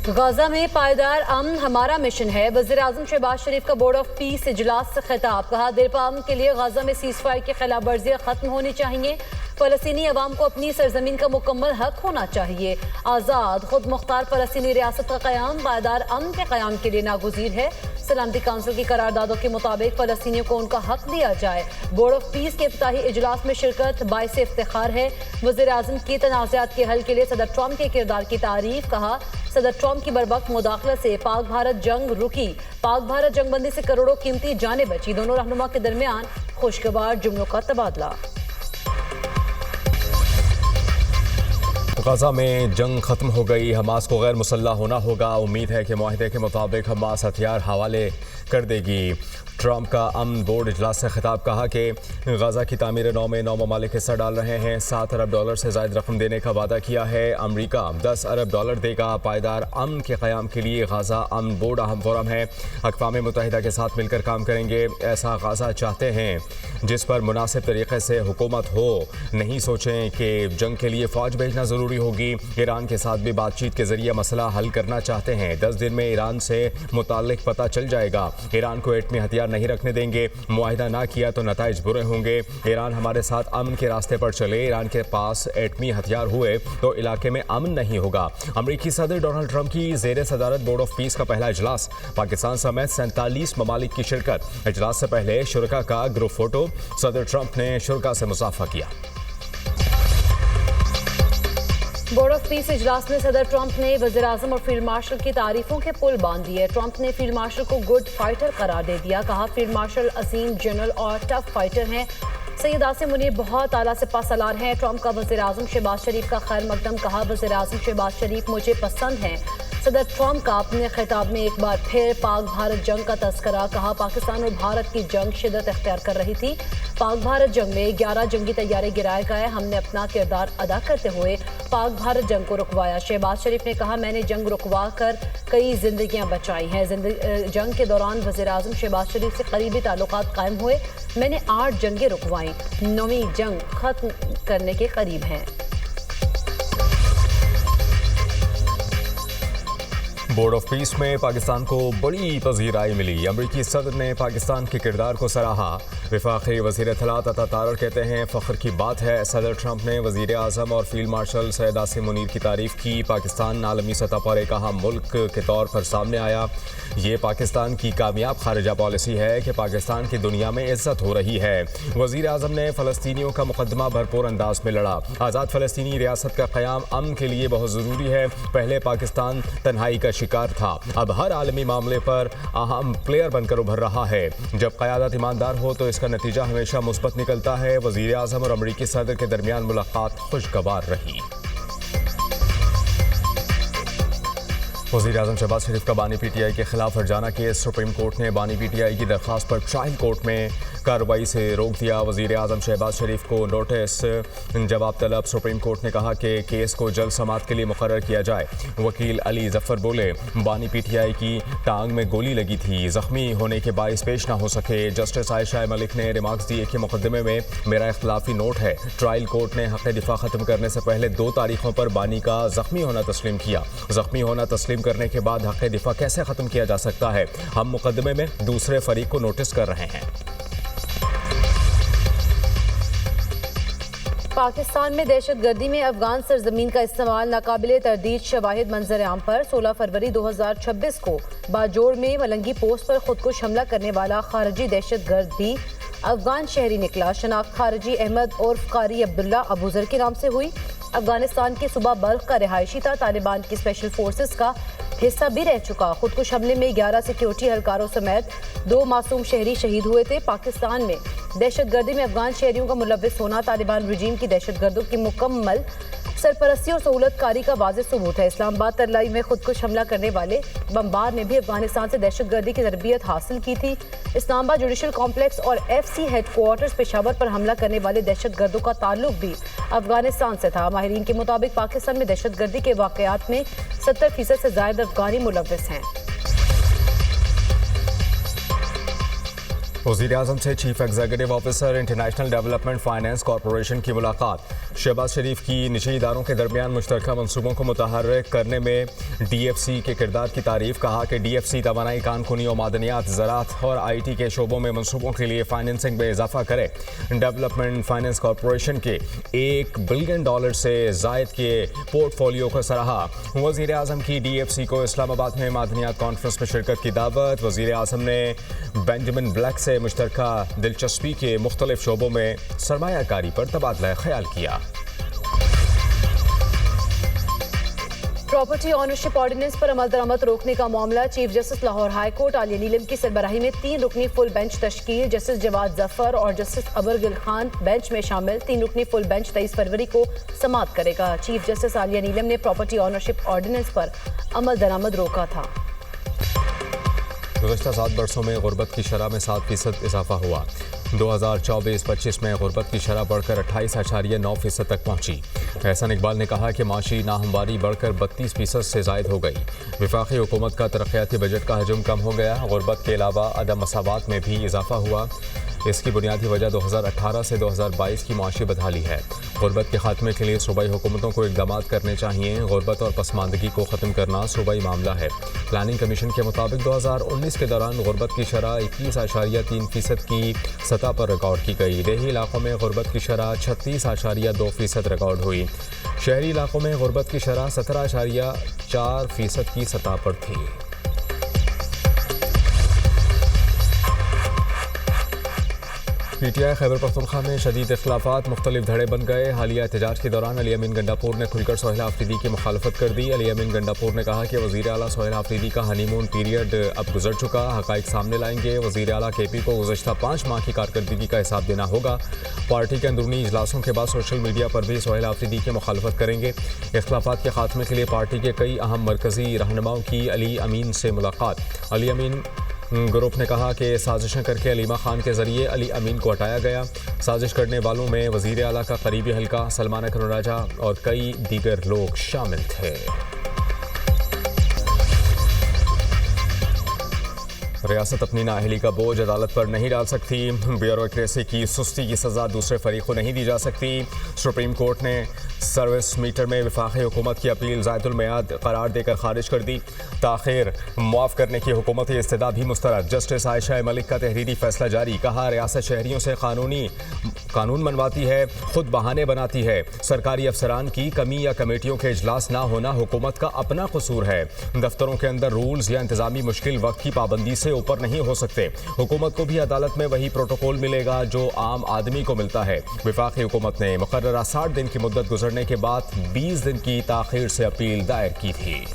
Gaza में पायदार अमन हमारा mission है। वज़ीर-ए-आज़म शहबाज शरीफ का बोर्ड ऑफ पीस इजलास से खिताब। कहा देरपा अमन के लिए गाजा में सीज फायर की खिलाफ वर्जियाँ खत्म होनी चाहिए। फ़लस्तीनी अवाम को अपनी सरजमीन का मुकम्मल हक होना चाहिए। आज़ाद खुद मुख्तार फ़लस्तीनी रियासत का क़याम पायदार अमन के क़याम के लिए नागुज़ीर है। सलामती काउंसिल की करारदादों के मुताबिक फ़लस्तीनियों को उनका हक दिया जाए। बोर्ड ऑफ पीस के इफ्तिताही इजलास में शिरकत बाइस इफ्तिखार है। वज़ीर-ए-आज़म की तनाज़ात के हल के लिए सदर ट्रंप के किरदार की तारीफ। कहा सदर ट्रंप की बरवक्त मुदाखलत से पाक भारत जंग रुकी। पाक भारत जंगबंदी से करोड़ों कीमती जानें बची। दोनों रहनुमा के दरमियान खुशगवार जुमलों का तबादला। गाजा में जंग खत्म हो गई। हमास को गैर मुसल्लह होना होगा। उम्मीद है कि मुआहदे के मुताबिक हमास हथियार हवाले कर देगी। ट्रंप का अमन बोर्ड इजलास से खिताब। कहा कि गाजा की तामीर नौ में 9 ममालिक हिस्सा डाल रहे हैं। 7 अरब डॉलर से ज़ायद रकम देने का वादा किया है। अमरीका 10 अरब डॉलर देगा। पायदार अमन के क़याम के लिए गाजा अमन बोर्ड अहम फोरम है। अक़वाम मुत्तहिदा के साथ मिलकर काम करेंगे। ऐसा गाजा चाहते हैं जिस पर मुनासिब तरीके से हुकूमत हो। नहीं सोचें कि जंग के लिए फ़ौज भेजना ज़रूरी होगी। ईरान के साथ भी बातचीत के ज़रिए मसला हल करना चाहते हैं। 10 दिन में ईरान से मुताल्लिक पता चल जाएगा। ईरान को एटमी हथियार नहीं रखने देंगे। मुआहिदा ना किया तो नताइज बुरे होंगे। ईरान हमारे साथ अमन के रास्ते पर चले। ईरान के पास एटमी हथियार हुए तो इलाके में अमन नहीं होगा। अमरीकी सदर डोनाल्ड ट्रंप की ज़ेर सदारत बोर्ड ऑफ पीस का पहला इजलास। पाकिस्तान समेत 47 ममालिक की शिरकत। इजलास से पहले शुरका का ग्रुप फोटो। सदर ट्रंप ने शुरका से मुसाफा किया। बोर्ड ऑफ पीस इजलास में सदर ट्रंप ने वज़ीर-ए-आज़म और फील्ड मार्शल की तारीफों के पुल बांध दिए। ट्रंप ने फील्ड मार्शल को गुड फाइटर करार दे दिया। कहा फील्ड मार्शल अजीम जनरल और टफ फाइटर हैं। सैयद आसिम मुनीर बहुत आला सिपहसालार हैं। ट्रंप का वज़ीर-ए-आज़म शहबाज शरीफ का खैर मकदम। कहा वज़ीर-ए-आज़म शहबाज शरीफ मुझे पसंद हैं। सदर ट्रंप का अपने खिताब में एक बार फिर पाक भारत जंग का तस्करा। कहा पाकिस्तान और भारत की जंग शिद्दत इख्तियार कर रही थी। पाक भारत जंग में 11 जंगी तैयारे गिराए गए। हमने अपना किरदार अदा करते हुए पाक भारत जंग को रुकवाया। शहबाज शरीफ ने कहा मैंने जंग रुकवा कर कई जिंदगियां बचाई हैं। जंग के दौरान वज़ीर-ए-आज़म शहबाज शरीफ से करीबी ताल्लुकात कायम हुए। मैंने 8 जंगें रुकवाई। 9वीं जंग खत्म करने के करीब हैं। बोर्ड ऑफ पीस में पाकिस्तान को बड़ी पज़ीराई मिली। अमरीकी सदर ने पाकिस्तान के किरदार को सराहा। वफाकी वज़ीर इत्तलात अता तारर कहते हैं फ़ख्र की बात है। सदर ट्रंप ने वज़ीर-ए-आज़म और फील्ड मार्शल सैयद आसिम मुनीर की तारीफ़ की। पाकिस्तान आलमी सतह पर एक अहम मुल्क के तौर पर सामने आया। ये पाकिस्तान की कामयाब खारिजा पॉलिसी है कि पाकिस्तान की दुनिया में इज्जत हो रही है। वज़ीर-ए-आज़म ने फ़लस्तीनियों का मुकदमा भरपूर अंदाज में लड़ा। आज़ाद फ़लस्तीनी रियासत का क़याम अमन के लिए बहुत ज़रूरी है। पहले पाकिस्तान तन्हाई का शिकार था, अब हर आलमी मामले पर अहम प्लेयर बनकर उभर रहा है। जब क़यादत ईमानदार हो तो इसका नतीजा हमेशा मुस्बत निकलता है। वज़ीर-ए-आज़म और अमरीकी सदर के दरमियान मुलाकात खुशगवार रही। वज़ीर-ए-आज़म शहबाज शरीफ का बानी पीटीआई के खिलाफ हर्जाना केस। सुप्रीम कोर्ट ने बानी पीटीआई की दरख्वास्त पर ट्रायल कोर्ट में कार्रवाई से रोक दिया। वज़ीर-ए-आज़म शहबाज शरीफ को नोटिस जवाब तलब। सुप्रीम कोर्ट ने कहा कि केस को जल्द समाअत के लिए मुकर्रर किया जाए। वकील अली जफ़र बोले बानी पीटीआई की टांग में गोली लगी थी, ज़ख्मी होने के बाइस पेश ना हो सके। जस्टिस आयशा मलिक ने रिमार्क्स दिए कि मुकदमे में मेरा इख्तलाफी नोट है। ट्रायल कोर्ट ने हक़ दिफा ख़त्म करने से पहले 2 तारीखों पर बानी का ज़ख्मी होना तस्लीम किया। ज़ख्मी होना तस्लीम करने के बाद हक़ दिफा कैसे ख़त्म किया जा सकता है? हम मुकदमे में दूसरे फरीक को नोटिस कर रहे हैं। पाकिस्तान में दहशतगर्दी में अफगान सरजमीन का इस्तेमाल नाकाबिले तरदीद शवाहिद मंजर आम पर। 16 फरवरी 2026 को बाजोड़ में मलंगी पोस्ट पर खुदकुश हमला करने वाला खारजी दहशतगर्द भी अफगान शहरी निकला। शनाख्त खारजी अहमद उर्फ कारी अब्दुल्ला अबूजर के नाम से हुई। अफगानिस्तान के सूबा बल्ख का रिहायशी था। तालिबान की स्पेशल फोर्सेस का हिस्सा भी रह चुका। खुदकुश हमले में 11 सिक्योरिटी एहलकारों समेत 2 मासूम शहरी शहीद हुए थे। पाकिस्तान में दहशतगर्दी में अफगान शहरियों का मुलव्विस होना तालिबान रजीम की दहशतगर्दों की मुकम्मल सरपरस्ती और सहूलतकारी का वाज़ेह सबूत है। इस्लामाबाद तरलाई में खुदकुश हमला करने वाले बमबार ने भी अफगानिस्तान से दहशतगर्दी की तरबियत हासिल की थी। इस्लामाबाद जुडिशल कॉम्प्लेक्स और FC हेडक्वार्टर्स पेशावर पर हमला करने वाले दहशतगर्दों का ताल्लुक भी अफगानिस्तान से था। माहिरीन के मुताबिक पाकिस्तान में दहशतगर्दी के वाक़यात में 70% से ज़ायद अफगानी मुलव्विस हैं। वज़ीर-ए-आज़म से chief executive officer international development finance corporation की मुलाकात। शहबाज शरीफ की निजी इदारों के दरमियान मुश्तरका मनसूबों को मुतहर्रिक करने में DFC के किरदार की तारीफ। कहा कि DFC तवानाई, कानूनी और मादनियात, ज़राअत और IT के शोबों में मनसूबों के लिए फाइनेंसिंग में इजाफा करे। डेवलपमेंट फाइनेंस कॉरपोरेशन के $1 बिलियन से जायद के पोर्टफोलियो को सराहा। वज़ीर आज़म की DFC को इस्लामाबाद में मादनियात कॉन्फ्रेंस में शिरकत की दावत। वज़ीर आज़म ने बेंजामिन ब्लैक से मुश्तरका दिलचस्पी के मुख्तलिफ शोबों में सरमायाकारी पर तबादला ख्याल किया। प्रॉपर्टी ऑनरशिप ऑर्डिनेंस पर अमल दरामद रोकने का मामला। Chief justice Lahore high court आलिया नीलम की सरबराही में 3 रुकनी फुल बेंच तश्कील। जस्टिस जवाद जफर और जस्टिस अबर गिल खान बेंच में शामिल। 3 रुकनी फुल बेंच 23 फरवरी को समाअत करेगा। चीफ जस्टिस आलिया नीलम ने प्रॉपर्टी ऑनरशिप ऑर्डिनेंस पर अमल दरामद रोका था। गुज़श्ता 7 बरसों में गुर्बत की शरह में 7% इजाफा हुआ। 2024-25 में गुर्बत की शरह बढ़कर 28.9% तक पहुंची। एहसन इकबाल ने कहा कि माशी नाहमवारी बढ़कर 32% से ज़ायद हो गई। वफाकी हुकूमत का तरक्याती बजट का हजम कम हो गया। गुर्बत के अलावा अदम मसावात में भी इजाफा हुआ। इसकी बुनियादी वजह 2018 से 2022 की माशी बदहाली है। गुर्बत के खात्मे के लिए सूबाई हुकूमतों को इक़दाम करने चाहिए। गुर्बत और पसमानदगी को ख़त्म करना सूबाई मामला है। प्लानिंग कमीशन के मुताबिक 2019 के दौरान गुर्बत की शरह 21.3% की सतह पर रिकॉर्ड की गई। देही इलाकों में गुर्बत की शरह 36.2% रिकॉर्ड हुई। शहरी इलाकों में गुर्बत की शरह 17.4% की सतह पर थी। PTI खैबर पख्तूनख्वा में शदीद इख्लाफात, मुख्तलिफ धड़े बन गए। हालिया एहतजाज के दौरान अली अमीन गंडापुर ने खुलकर सोहेल आफरीदी की मुखालफत कर दी। अली अमीन गंडापुर ने कहा कि वज़ीर आला सोहेल आफरीदी का हनीमून पीरियड अब गुजर चुका, हक़ाइक़ सामने लाएंगे। वज़ीर आला KP को गुज़श्ता 5 माह की कारकर्दगी का हिसाब देना होगा। पार्टी के अंदरूनी इजलासों के बाद सोशल मीडिया पर भी सोहेल आफरीदी की मुखालफत करेंगे। इख्लाफात के खात्मे के लिए पार्टी के कई अहम मरकज़ी रहनुमाओं की अली अमीन से मुलाकात। अली अमीन ग्रुप ने कहा कि साजिशें करके अलीमा खान के जरिए अली अमीन को हटाया गया। साजिश करने वालों में वज़ीर आला का करीबी हल्का, सलमान कनुराजा और कई दीगर लोग शामिल थे। रियासत अपनी नाअहली का बोझ अदालत पर नहीं डाल सकती। ब्यूरोक्रेसी की सुस्ती की सज़ा दूसरे फरीक को नहीं दी जा सकती। सुप्रीम कोर्ट ने सर्विस मीटर में वफाकी हुकूमत की अपील ज़ायदुल मियाद करार देकर खारिज कर दी। ताख़िर मुआफ़ करने की हुकूमती इस्तदा भी मुस्तरद। जस्टिस आयशा मलिक का तहरीरी फैसला जारी। कहा रियासत शहरियों से कानून मनवाती है, खुद बहाने बनाती है। सरकारी अफसरान की कमी या कमेटियों के इजलास ना होना हुकूमत का अपना कसूर है। दफ्तरों के अंदर रूल्स या इंतजामी मुश्किल वक्त की पाबंदी से ऊपर नहीं हो सकते। हुकूमत को भी अदालत में वही प्रोटोकॉल मिलेगा जो आम आदमी को मिलता है। वफाकी हुकूमत ने मुकर्ररा 60 दिन की मुद्दत गुजरने के बाद 20 दिन की ताख़ीर से अपील दायर की थी।